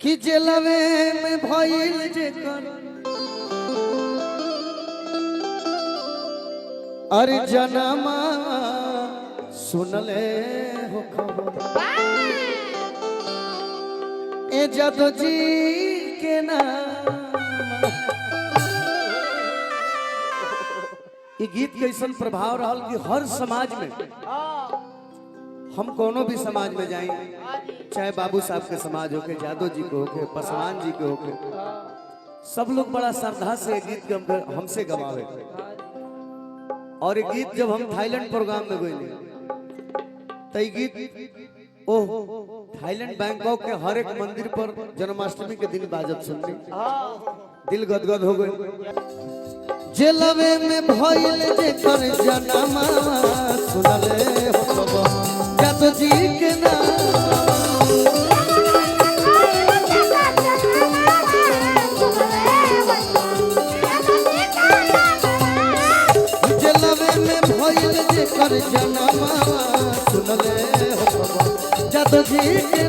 कि जेलवे में भइल जे कर अरे जनमा सुनले हो खबर ए जादू जी के नाम। ये गीत कैसन प्रभाव रहल कि हर समाज में हम कोनो भी समाज में जाएं, चाहे बाबू साहब के समाज होके, जादव जी को होके, पासवान जी के होके, सब लोग बड़ा श्रद्धा से गीत हमसे गवावे। और ये गीत जब हम थाईलैंड प्रोग्राम में गए तो ये गीत ओह थाईलैंड बैंकॉक के हर एक मंदिर पर जन्माष्टमी के दिन बाजत सुनने दिल गदगद हो गए। जेलवे में भइल जे कर जनमा सुनले हो खबर जादू जी के नाम। जेलवे में भइल जे कर जनमा सुनले हो खबर जादू जी के